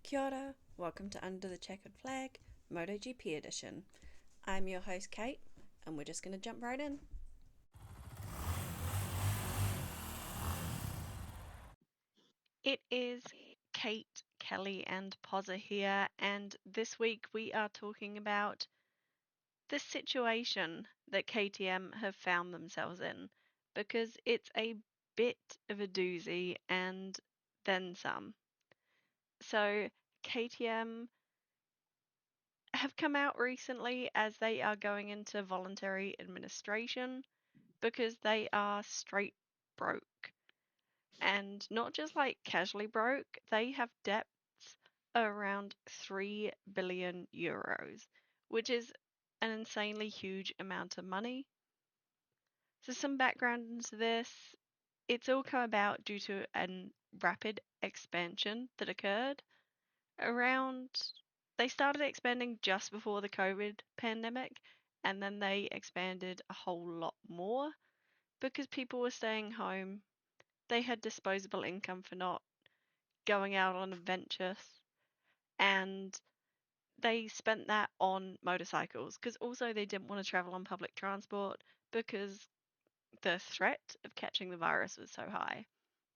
Kia ora, welcome to Under the Checkered Flag, MotoGP edition. I'm your host Kate, and we're just going to jump right in. It is Kate, Kelly, and PozzA here, and this week we are talking about the situation that KTM have found themselves in, because it's a bit of a doozy and then some. So, KTM have come out recently as they are going into voluntary administration because they are straight broke. And not just like casually broke, they have debts around 3 billion euros, which is an insanely huge amount of money. So, some background into this, it's all come about due to a rapid expansion that occurred around. They started expanding just before the COVID pandemic, and then they expanded a whole lot more because people were staying home. They had disposable income for not going out on adventures, and they spent that on motorcycles because also they didn't want to travel on public transport because the threat of catching the virus was so high.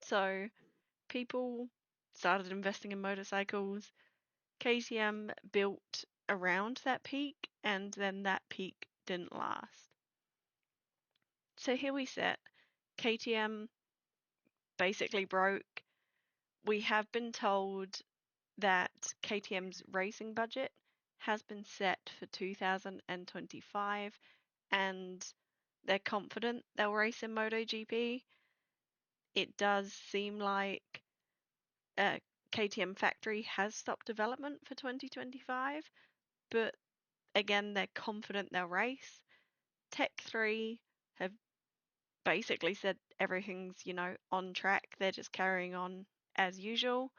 So people started investing in motorcycles. KTM built around that peak, and then that peak didn't last. So here we sit. KTM basically broke. We have been told that KTM's racing budget has been set for 2025, and they're confident they'll race in MotoGP. It does seem like KTM Factory has stopped development for 2025, but again, they're confident they'll race. Tech 3 have basically said everything's, on track. They're just carrying on as usual.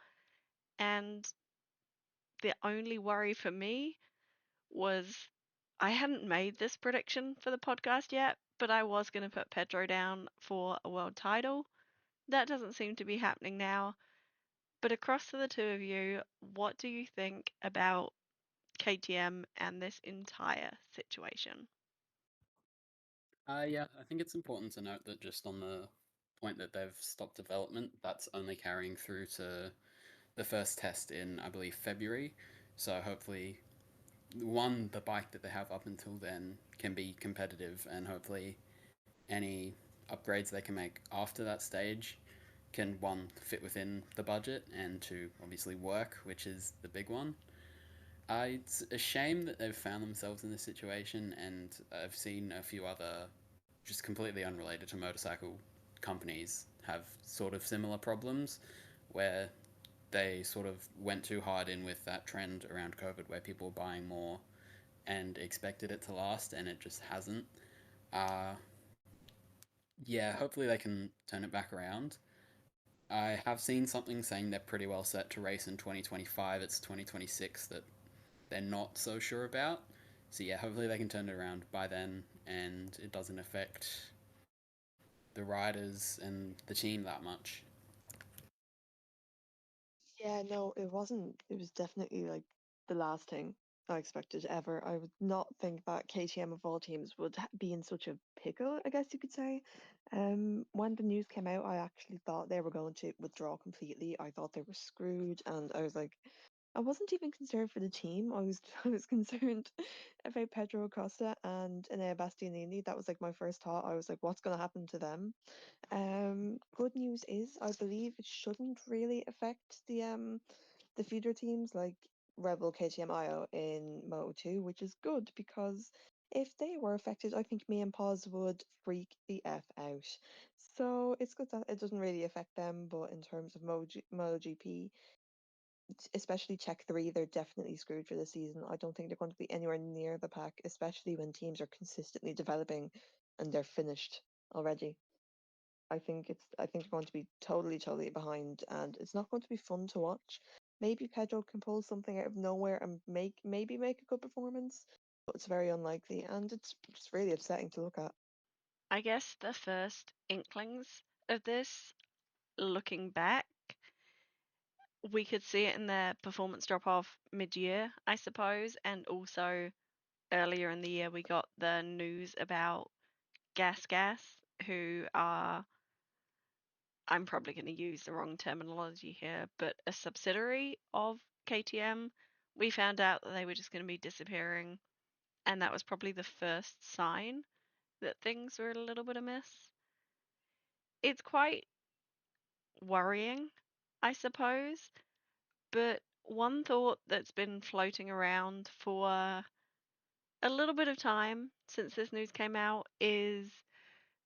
And the only worry for me was I hadn't made this prediction for the podcast yet, but I was going to put Pedro down for a world title. That doesn't seem to be happening now. But across to the two of you, what do you think about KTM and this entire situation? Yeah, I think it's important to note that just on the point that they've stopped development, that's only carrying through to the first test in, I believe, February. So hopefully, one, the bike that they have up until then can be competitive, and hopefully, any upgrades they can make after that stage can, one, fit within the budget, and two, obviously work, which is the big one. It's a shame that they've found themselves in this situation, and I've seen a few other just completely unrelated to motorcycle companies have sort of similar problems where they sort of went too hard in with that trend around COVID where people were buying more and expected it to last and it just hasn't. Uh, yeah, hopefully they can turn it back around. I have seen something saying they're pretty well set to race in 2025. It's 2026 that they're not so sure about. So yeah, hopefully they can turn it around by then and it doesn't affect the riders and the team that much. Yeah, no, it wasn't. It was definitely like the last thing I expected ever. I would not think that KTM of all teams would be in such a pickle, I guess you could say. When the news came out, I actually thought they were going to withdraw completely. I thought they were screwed, and I was like, I wasn't even concerned for the team. I was I was concerned about Pedro Acosta and Enea Bastianini. That was like my first thought. I was like, what's going to happen to them? Good news is I believe it shouldn't really affect the feeder teams like Rebel KTM IO in Moto2, which is good because if they were affected, I think me and Paz would freak the F out. So it's good that it doesn't really affect them, but in terms of MotoGP, especially Tech 3, they're definitely screwed for the season. I don't think they're going to be anywhere near the pack, especially when teams are consistently developing and they're finished already. I think they're going to be totally behind, and it's not going to be fun to watch. Maybe Pedro can pull something out of nowhere and maybe make a good performance, but it's very unlikely, and it's really upsetting to look at. I guess the first inklings of this, looking back, we could see it in their performance drop off mid-year, I suppose, and also earlier in the year we got the news about Gas, who are, I'm probably going to use the wrong terminology here, but a subsidiary of KTM. We found out that they were just going to be disappearing, and that was probably the first sign that things were a little bit amiss. It's quite worrying, I suppose, but one thought that's been floating around for a little bit of time since this news came out is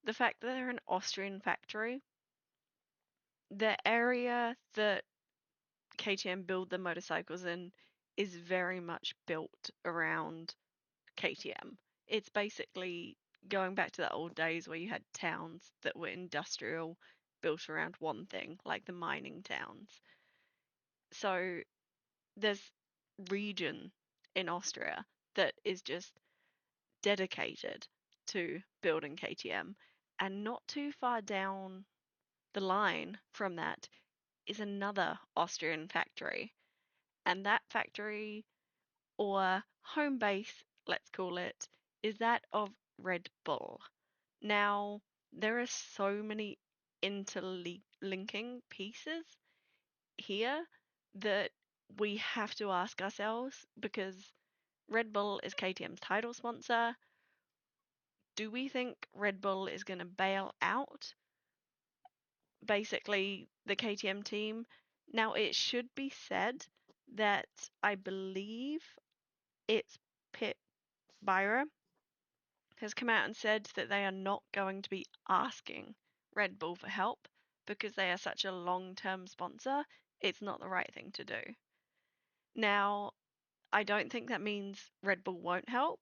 the fact that they're an Austrian factory. The area that KTM build the motorcycles in is very much built around KTM. It's basically going back to the old days where you had towns that were industrial, built around one thing, like the mining towns. So there's region in Austria that is just dedicated to building KTM, and not too far down the line from that is another Austrian factory, and that factory, or home base, let's call it, is that of Red Bull. Now, there are so many interlinking pieces here that we have to ask ourselves, because Red Bull is KTM's title sponsor. Do we think Red Bull is going to bail out basically the KTM team? Now, it should be said that I believe it's Pit Byra has come out and said that they are not going to be asking Red Bull for help because they are such a long-term sponsor. It's not the right thing to do. Now, I don't think that means Red Bull won't help,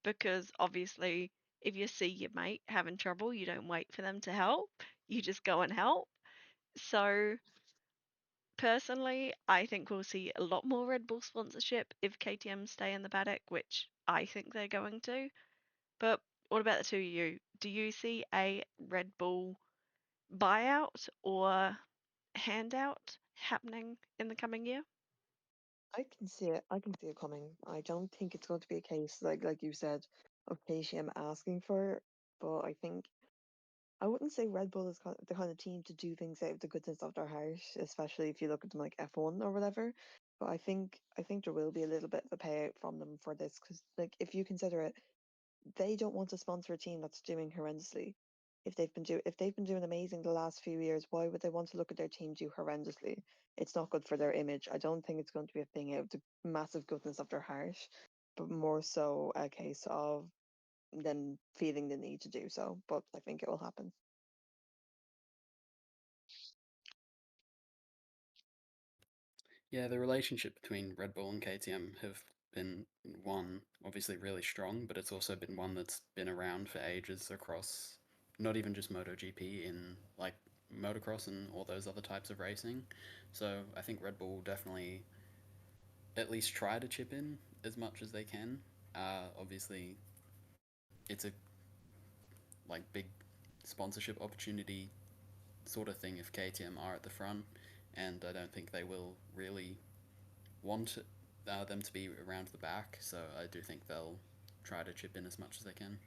because obviously if you see your mate having trouble, you don't wait for them to help. You just go and help. So personally, I think we'll see a lot more Red Bull sponsorship if KTM stay in the paddock, which I think they're going to. But what about the two of you? Do you see a Red Bull buyout or handout happening in the coming year? I can see it. I can see it coming. I don't think it's going to be a case like you said of KTM asking for it, but I think I wouldn't say Red Bull is the kind of team to do things out of the goodness of their heart, especially if you look at them like F1 or whatever. But I think there will be a little bit of a payout from them for this, because like if you consider it, they don't want to sponsor a team that's doing horrendously. If they've been doing amazing the last few years, why would they want to look at their team do horrendously? It's not good for their image. I don't think it's going to be a thing out of the massive goodness of their heart, but more so a case of them feeling the need to do so. But I think it will happen. Yeah, the relationship between Red Bull and KTM have been one, obviously really strong, but it's also been one that's been around for ages across not even just MotoGP, in like motocross and all those other types of racing. So I think Red Bull will definitely at least try to chip in as much as they can. Obviously, it's a like big sponsorship opportunity sort of thing if KTM are at the front, and I don't think they will really want them to be around the back, so I do think they'll try to chip in as much as they can.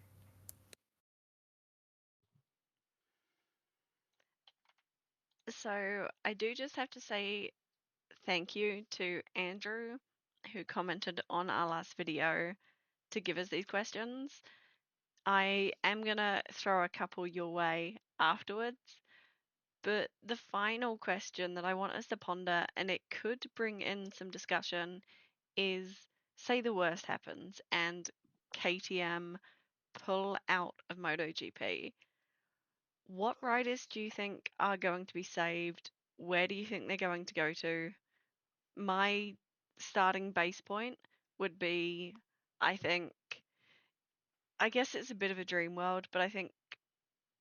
So I do just have to say thank you to Andrew, who commented on our last video to give us these questions. I am going to throw a couple your way afterwards, but the final question that I want us to ponder, and it could bring in some discussion, is say the worst happens and KTM pull out of MotoGP. What riders do you think are going to be saved? Where do you think they're going to go to? My starting base point would be, I think, I guess it's a bit of a dream world, but I think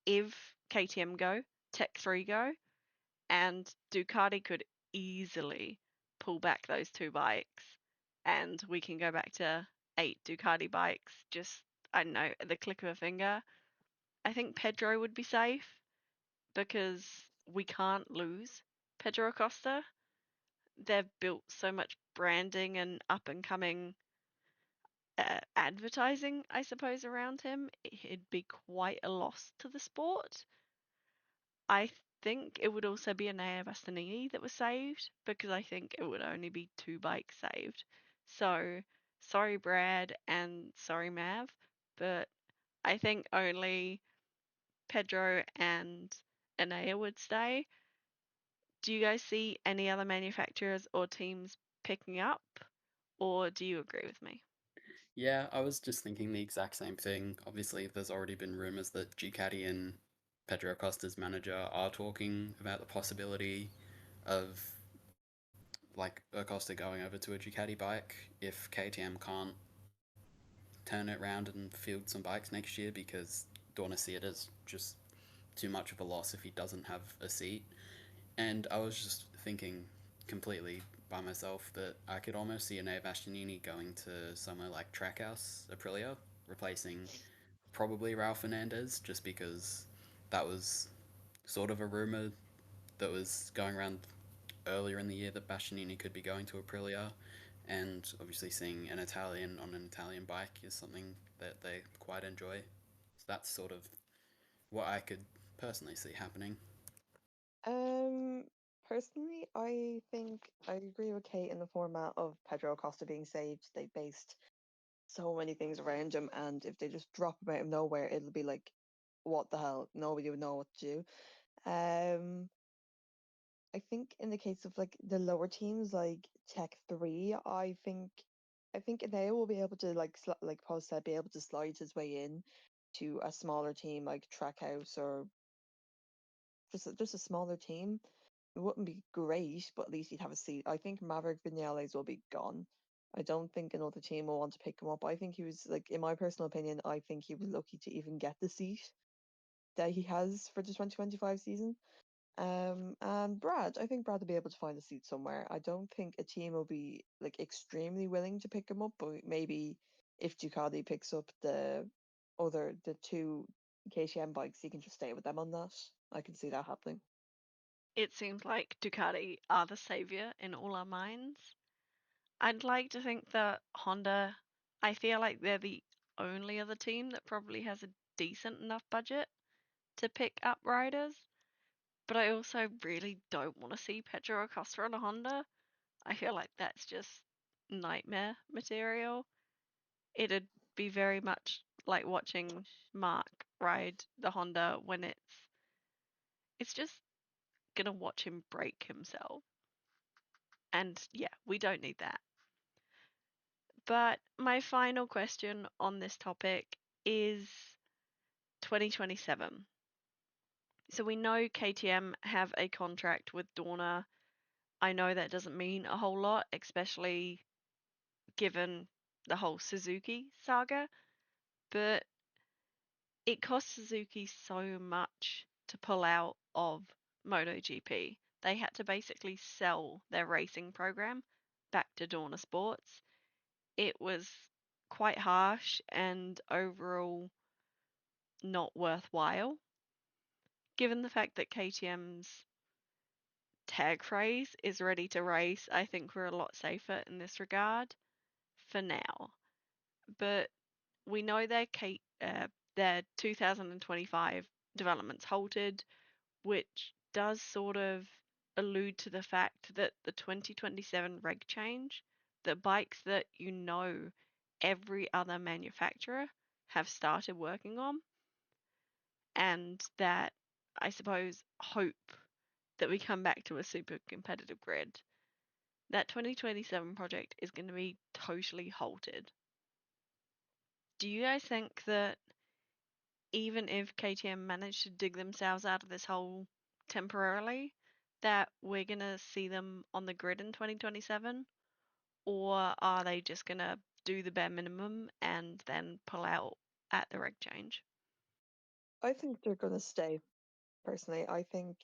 if KTM go, Tech 3 go, and Ducati could easily pull back those two bikes, and we can go back to 8 Ducati bikes, just, I don't know, at the click of a finger. I think Pedro would be safe because we can't lose Pedro Acosta. they've built so much branding and up and coming advertising, I suppose, around him, it'd be quite a loss to the sport. I think it would also be Enea Bastianini that was saved, because I think it would only be 2 bikes saved. So sorry, Brad, and sorry, Mav, but I think only Pedro and Enea would stay. Do you guys see any other manufacturers or teams picking up, or do you agree with me? Yeah, I was just thinking the exact same thing. Obviously, there's already been rumors that Ducati and Pedro Acosta's manager are talking about the possibility of like Acosta going over to a Ducati bike if KTM can't turn it around and field some bikes next year, because don't want to see it as just too much of a loss if he doesn't have a seat. And I was just thinking completely by myself that I could almost see Enea Bastianini going to somewhere like Trackhouse Aprilia, replacing probably Ralph Fernandez, just because that was sort of a rumor that was going around earlier in the year that Bastianini could be going to Aprilia, and obviously seeing an Italian on an Italian bike is something that they quite enjoy. So that's sort of what I could personally see happening. Um, Personally, I think I agree with Kate in the format of Pedro Acosta being saved. They based so many things around him, and if they just drop him out of nowhere, it'll be like, what the hell? Nobody would know what to do. I think in the case of like the lower teams like Tech 3, I think they will be able to like Paul said, be able to slide his way in to a smaller team like Trackhouse, or just a smaller team. It wouldn't be great, but at least he'd have a seat. I think Maverick Vinales will be gone. I don't think another team will want to pick him up. I think he was like, in my personal opinion, I think he was lucky to even get the seat that he has for the 2025 season. And Brad, I think Brad will be able to find a seat somewhere. I don't think a team will be like extremely willing to pick him up, but maybe if Ducati picks up the two KTM bikes, he can just stay with them on that. I can see that happening. It seems like Ducati are the savior in all our minds. I'd like to think that Honda, I feel like they're the only other team that probably has a decent enough budget to pick up riders, but I also really don't want to see Pedro Acosta on a Honda. I feel like that's just nightmare material. It'd be very much like watching Mark ride the Honda when it's just gonna watch him break himself. And yeah, we don't need that. But my final question on this topic is 2027. So we know KTM have a contract with Dorna. I know that doesn't mean a whole lot, especially given the whole Suzuki saga, but it cost Suzuki so much to pull out of MotoGP. They had to basically sell their racing program back to Dorna Sports. It was quite harsh and overall not worthwhile. Given the fact that KTM's tag phrase is ready to race, I think we're a lot safer in this regard for now. But we know their 2025 developments halted, which does sort of allude to the fact that the 2027 reg change, the bikes that every other manufacturer have started working on, and that I suppose hope that we come back to a super competitive grid. That 2027 project is going to be totally halted. Do you guys think that even if KTM managed to dig themselves out of this hole temporarily, that we're going to see them on the grid in 2027? Or are they just going to do the bare minimum and then pull out at the reg change? I think they're going to stay, personally. I think,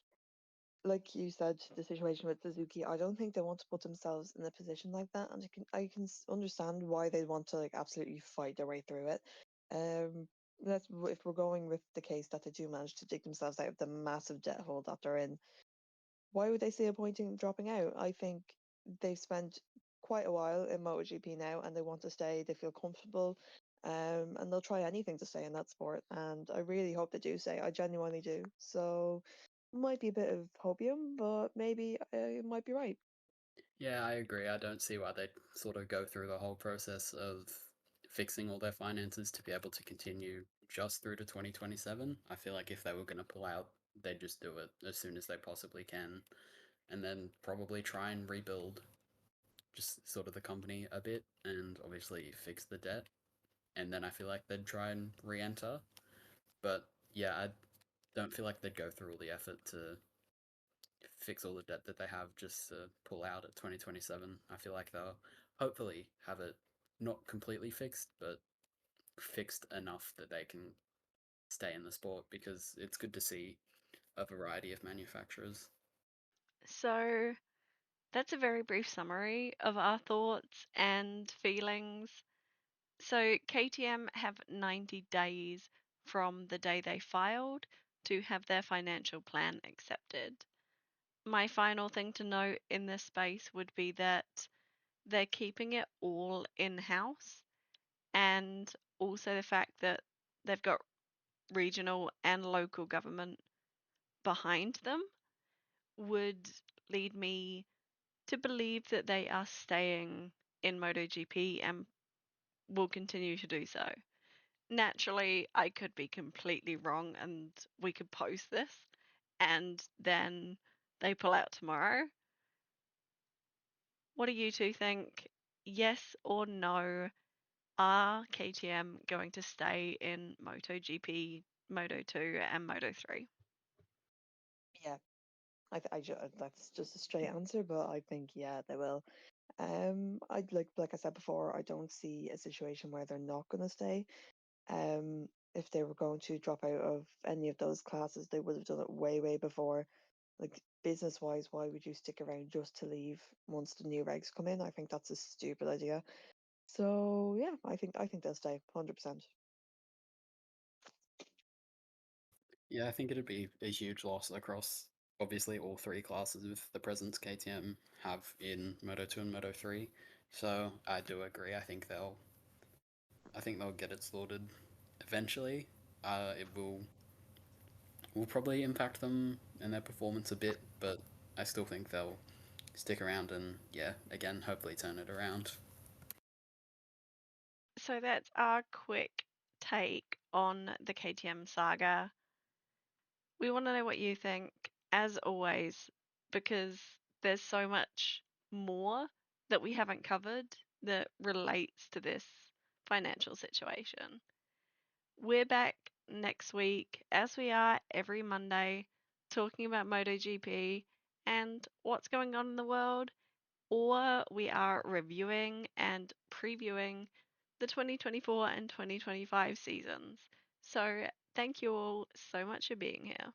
like you said, the situation with Suzuki, I don't think they want to put themselves in a position like that, and I can understand why they want to like absolutely fight their way through it. Um, if we're going with the case that they do manage to dig themselves out of the massive debt hole that they're in, why would they see a point in dropping out? I think they've spent quite a while in MotoGP now, and they want to stay. They feel comfortable, and they'll try anything to stay in that sport. And I really hope they do stay. I genuinely do. So might be a bit of hopium, but maybe it might be right. Yeah, I agree. I don't see why they'd sort of go through the whole process of fixing all their finances to be able to continue just through to 2027. I feel like if they were going to pull out, they'd just do it as soon as they possibly can, and then probably try and rebuild just sort of the company a bit and obviously fix the debt. And then I feel like they'd try and re enter. But yeah, I don't feel like they'd go through all the effort to fix all the debt that they have just to pull out at 2027. I feel like they'll hopefully have it not completely fixed, but fixed enough that they can stay in the sport because it's good to see a variety of manufacturers. So that's a very brief summary of our thoughts and feelings. So KTM have 90 days from the day they filed to have their financial plan accepted. My final thing to note in this space would be that they're keeping it all in-house, and also the fact that they've got regional and local government behind them would lead me to believe that they are staying in MotoGP and will continue to do so. Naturally, I could be completely wrong and we could post this and then they pull out tomorrow. What do you two think? Yes or no? Are KTM going to stay in MotoGP, Moto2 and Moto3? Yeah, that's just a straight answer, but I think yeah, they will. I like I said before, I don't see a situation where they're not going to stay. If they were going to drop out of any of those classes, they would have done it way, way before. Like business wise, why would you stick around just to leave once the new regs come in? I think that's a stupid idea. So yeah, I think they'll stay 100%. Yeah, I think it'd be a huge loss across obviously all three classes with the presence KTM have in Moto2 and Moto3. So I do agree. I think they'll get it sorted eventually. It will probably impact them and their performance a bit, but I still think they'll stick around and yeah, again, hopefully turn it around. So that's our quick take on the KTM saga. We want to know what you think, as always, because there's so much more that we haven't covered that relates to this financial situation. We're back next week, as we are every Monday, talking about MotoGP and what's going on in the world, or we are reviewing and previewing the 2024 and 2025 seasons. So, thank you all so much for being here.